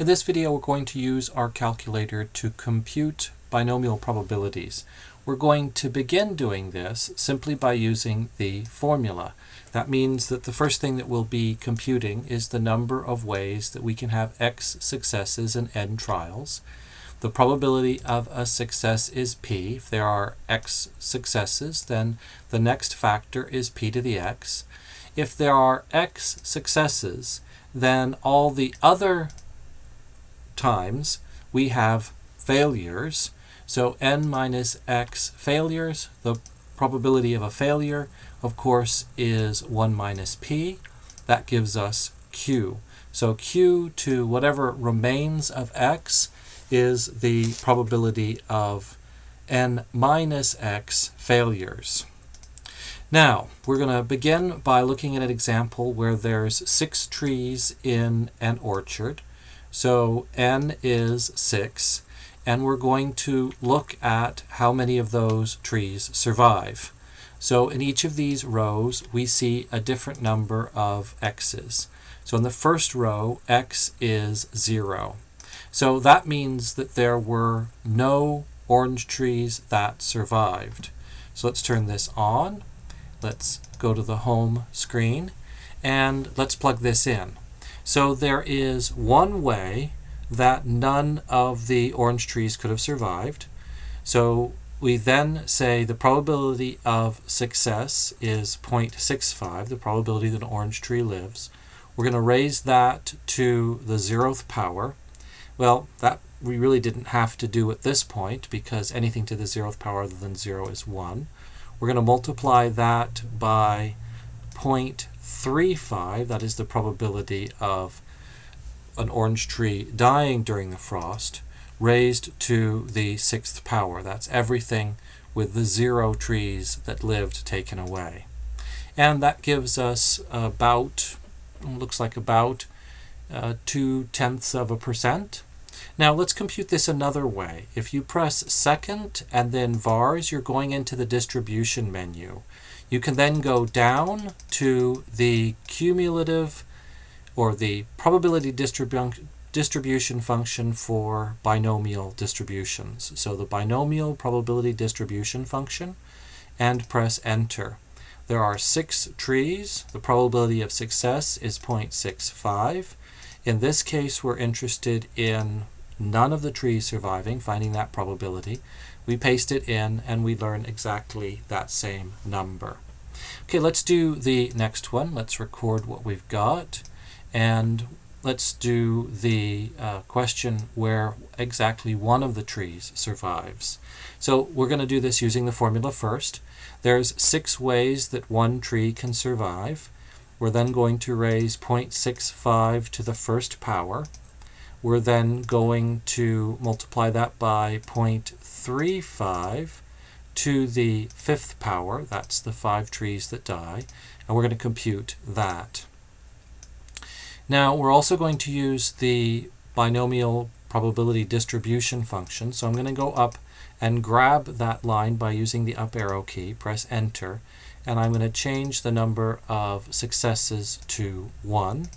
In this video, we're going to use our calculator to compute binomial probabilities. We're going to begin doing this simply by using the formula. That means that the first thing that we'll be computing is the number of ways that we can have x successes and n trials. The probability of a success is p. If there are x successes, then the next factor is p to the x. If there are x successes, then all the other times we have failures. So n minus x failures, the probability of a failure, of course, is 1 minus p. That gives us q. So q to whatever remains of x is the probability of n minus x failures. Now, we're going to begin by looking at an example where there's 6 trees in an orchard. So n is 6, and we're going to look at how many of those trees survive. So in each of these rows, we see a different number of x's. So in the first row, x is 0. So that means that there were no orange trees that survived. So let's turn this on. Let's go to the home screen, and let's plug this in. So there is one way that none of the orange trees could have survived. So we then say the probability of success is 0.65, the probability that an orange tree lives. We're going to raise that to the 0th power. Well, that we really didn't have to do at this point because anything to the 0th power other than 0 is 1. We're going to multiply that by 0.35, that is the probability of an orange tree dying during the frost, raised to the 6th power. That's everything with the 0 trees that lived taken away. And that gives us about, looks like about 0.2%. Now let's compute this another way. If you press second and then vars, you're going into the distribution menu. You can then go down to the cumulative or the probability distribution function for binomial distributions. So the binomial probability distribution function, and press enter. There are 6 trees. The probability of success is 0.65. In this case, we're interested in none of the trees surviving, finding that probability. We paste it in and we learn exactly that same number. Okay, let's do the next one. Let's record what we've got, and let's do the question where exactly one of the trees survives. So we're going to do this using the formula first. There's 6 ways that one tree can survive. We're then going to raise 0.65 to the 1st power. We're then going to multiply that by 0.35 to the 5th power. That's the 5 trees that die. And we're going to compute that. Now, we're also going to use the binomial probability distribution function. So I'm going to go up and grab that line by using the up arrow key, press enter, and I'm going to change the number of successes to 1.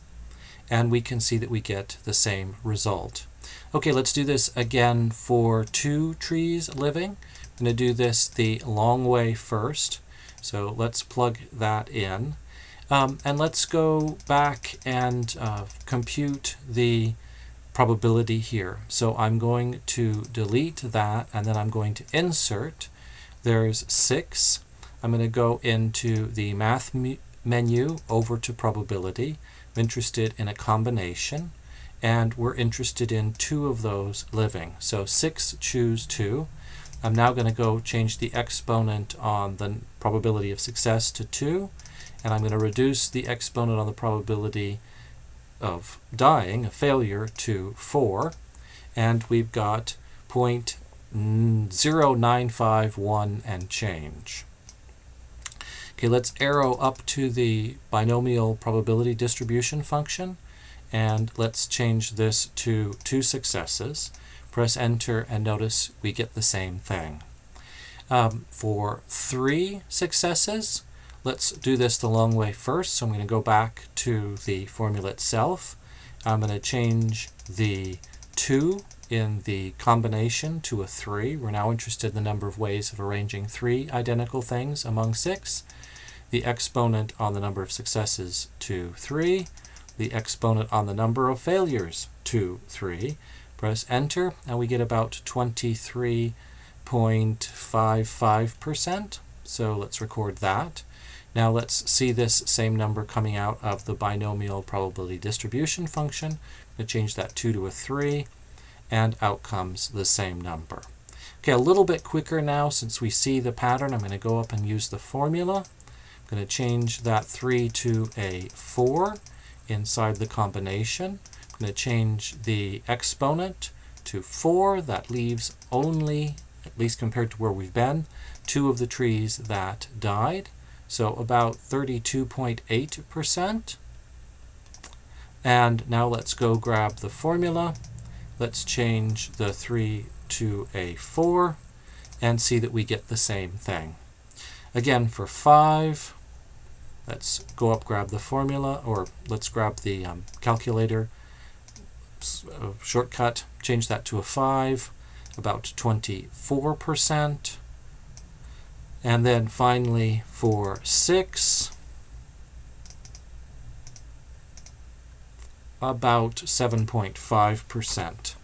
And we can see that we get the same result. Okay, let's do this again for 2 trees living. I'm going to do this the long way first. So let's plug that in. And let's go back and compute the probability here. So I'm going to delete that, and then I'm going to insert. There's 6. I'm going to go into the math menu over to probability. I'm interested in a combination, and we're interested in 2 of those living. So 6, choose 2. I'm now going to go change the exponent on the probability of success to 2, and I'm going to reduce the exponent on the probability of dying, a failure, to 4, and we've got 0.0951 and change. Okay, let's arrow up to the binomial probability distribution function, and let's change this to 2 successes. Press enter, and notice we get the same thing. For 3 successes, let's do this the long way first. So I'm going to go back to the formula itself. I'm going to change the 2 in the combination to a 3. We're now interested in the number of ways of arranging 3 identical things among 6. The exponent on the number of successes to 3. The exponent on the number of failures to 3. Press enter, and we get about 23.55%. So let's record that. Now let's see this same number coming out of the binomial probability distribution function. I'm going to change that 2 to a 3, and out comes the same number. Okay, a little bit quicker now since we see the pattern. I'm going to go up and use the formula. I'm going to change that 3 to a 4 inside the combination. I'm going to change the exponent to 4. That leaves only, at least compared to where we've been, 2 of the trees that died. So about 32.8%. And now let's go grab the formula. Let's change the 3 to a 4 and see that we get the same thing. Again, for 5, let's go up, grab the formula, or let's grab the calculator shortcut, change that to a 5, about 24%. And then finally for 6, about 7.5%.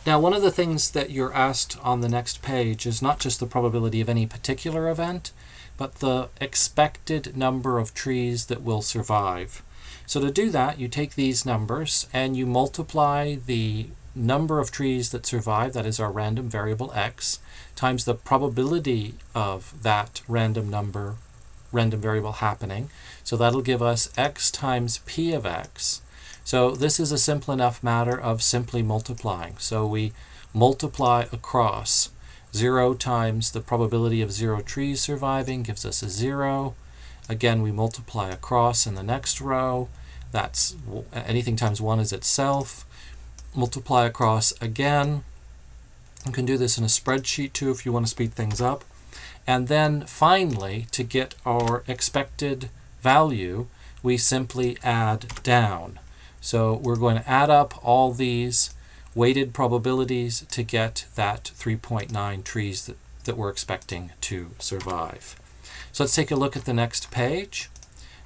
Now, one of the things that you're asked on the next page is not just the probability of any particular event, but the expected number of trees that will survive. So to do that, you take these numbers and you multiply the number of trees that survive, that is our random variable x, times the probability of that random variable happening. So that'll give us x times p of x. So this is a simple enough matter of simply multiplying. So we multiply across. 0 times the probability of 0 trees surviving gives us a 0. Again, we multiply across in the next row. That's anything times 1 is itself. Multiply across again. You can do this in a spreadsheet too if you want to speed things up. And then finally, to get our expected value, we simply add down. So we're going to add up all these weighted probabilities to get that 3.9 trees that we're expecting to survive. So let's take a look at the next page.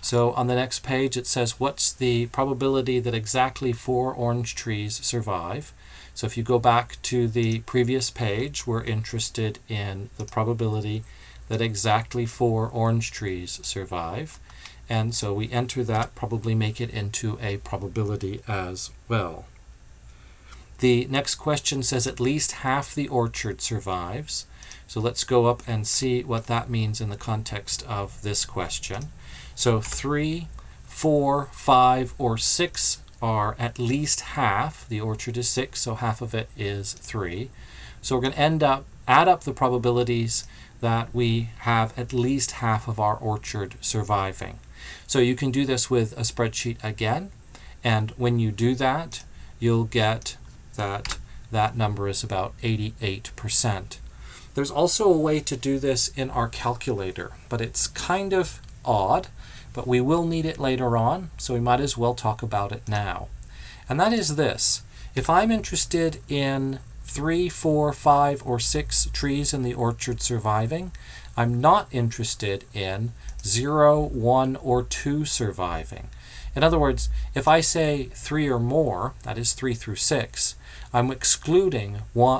So on the next page it says what's the probability that exactly 4 orange trees survive. So if you go back to the previous page, we're interested in the probability that exactly 4 orange trees survive. And so we enter that, probably make it into a probability as well. The next question says at least half the orchard survives. So let's go up and see what that means in the context of this question. So 3, 4, 5, or 6 are at least half. The orchard is 6, so half of it is 3. So we're going to add up the probabilities that we have at least half of our orchard surviving. So you can do this with a spreadsheet again, and when you do that, you'll get that number is about 88%. There's also a way to do this in our calculator, but it's kind of odd, but we will need it later on, so we might as well talk about it now. And that is this. If I'm interested in 3, 4, 5, or 6 trees in the orchard surviving, I'm not interested in 0, 1, or 2 surviving. In other words, if I say 3 or more, that is 3 through 6, I'm excluding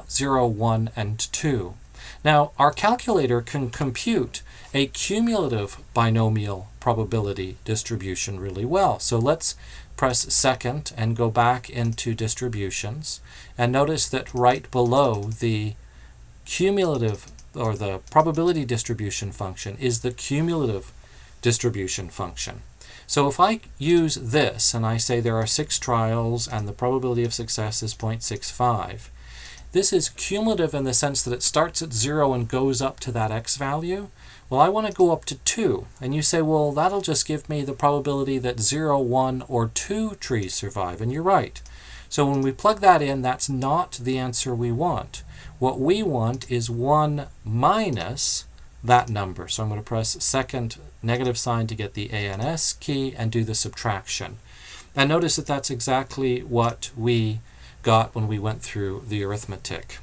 0, 1, and 2. Now, our calculator can compute a cumulative binomial probability distribution really well. So let's press second and go back into distributions, and notice that right below the cumulative or the probability distribution function is the cumulative distribution function. So if I use this and I say there are 6 trials and the probability of success is 0.65, this is cumulative in the sense that it starts at 0 and goes up to that x value. Well, I want to go up to 2. And you say, well, that'll just give me the probability that 0, 1, or 2 trees survive. And you're right. So when we plug that in, that's not the answer we want. What we want is 1 minus that number. So I'm going to press second negative sign to get the ANS key and do the subtraction. And notice that that's exactly what we got when we went through the arithmetic.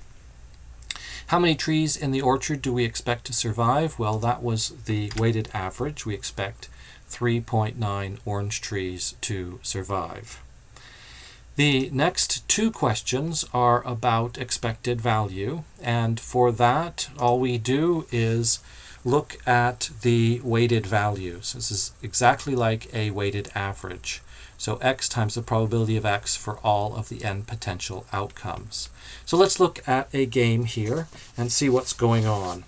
How many trees in the orchard do we expect to survive? Well, that was the weighted average. We expect 3.9 orange trees to survive. The next two questions are about expected value, and for that, all we do is look at the weighted values. This is exactly like a weighted average. So x times the probability of x for all of the n potential outcomes. So let's look at a game here and see what's going on.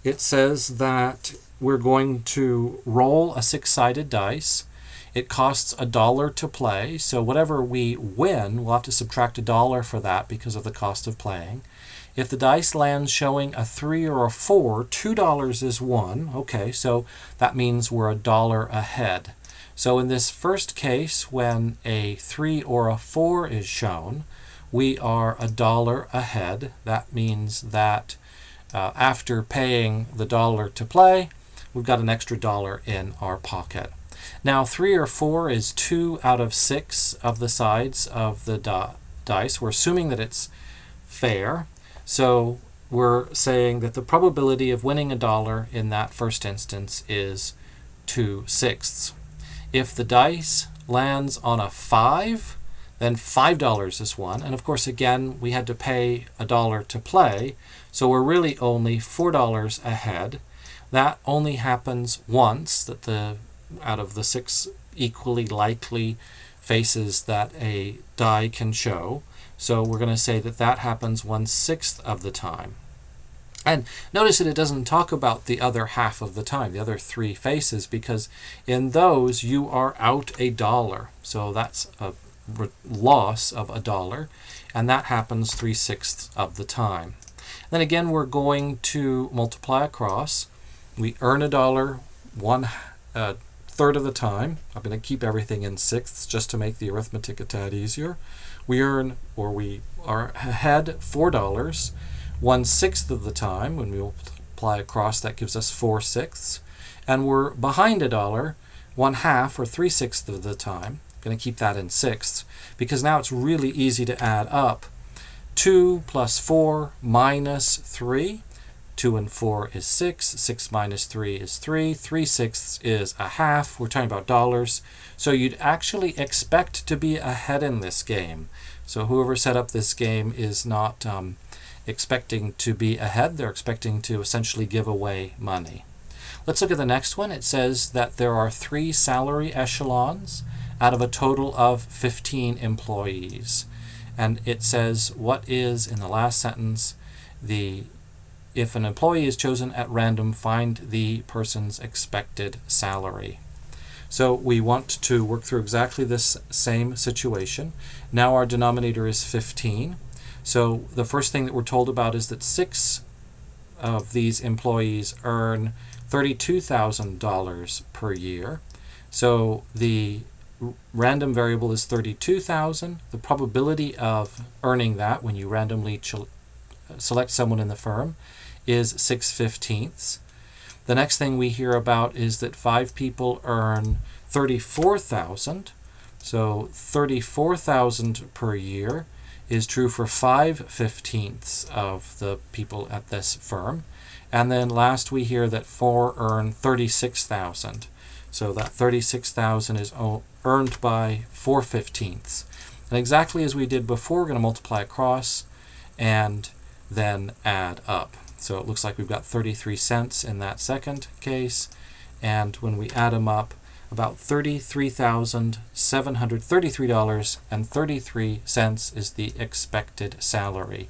It says that we're going to roll a 6-sided dice. It costs $1 to play, so whatever we win, we'll have to subtract $1 for that because of the cost of playing. If the dice lands showing a 3 or a 4, $2 is won. Okay, so that means we're $1 ahead. So in this first case, when a 3 or a 4 is shown, we are $1 ahead. That means that after paying the $1 to play, we've got an extra $1 in our pocket. Now 3 or 4 is 2 out of 6 of the sides of the dice. We're assuming that it's fair. So we're saying that the probability of winning $1 in that first instance is 2/6. If the dice lands on a 5, then $5 is won. And of course, again, we had to pay $1 to play, so we're really only $4 ahead. That only happens once, that out of the 6 equally likely faces that a die can show. So we're going to say that that happens 1/6 of the time. And notice that it doesn't talk about the other half of the time, the other 3 faces, because in those you are out $1. So that's a loss of $1, and that happens 3/6 of the time. Then again, we're going to multiply across. We earn $1 1/3 of the time. I'm going to keep everything in sixths just to make the arithmetic a tad easier. We are ahead $4 1/6 of the time. When we multiply across, that gives us 4/6. And we're behind $1 1/2 or 3/6 of the time. I'm going to keep that in sixths because now it's really easy to add up. 2 plus 4 minus 3. 2 and 4 is 6. 6 minus 3 is 3. 3/6 is a half. We're talking about dollars. So you'd actually expect to be ahead in this game. So whoever set up this game is not expecting to be ahead. They're expecting to essentially give away money. Let's look at the next one. It says that there are 3 salary echelons out of a total of 15 employees. And it says what is, in the last sentence, if an employee is chosen at random, find the person's expected salary. So we want to work through exactly this same situation. Now our denominator is 15. So the first thing that we're told about is that 6 of these employees earn $32,000 per year. So the random variable is 32,000. The probability of earning that when you randomly select someone in the firm is 6/15. The next thing we hear about is that 5 people earn 34,000. So 34,000 per year is true for 5/15 of the people at this firm. And then last we hear that 4 earn 36,000. So that 36,000 is earned by 4/15. And exactly as we did before, we're going to multiply across and then add up. So it looks like we've got 33 cents in that second case. And when we add them up, about $33,733.33 is the expected salary.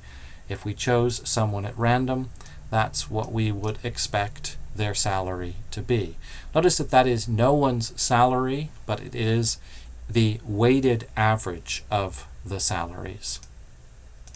If we chose someone at random, that's what we would expect their salary to be. Notice that that is no one's salary, but it is the weighted average of the salaries.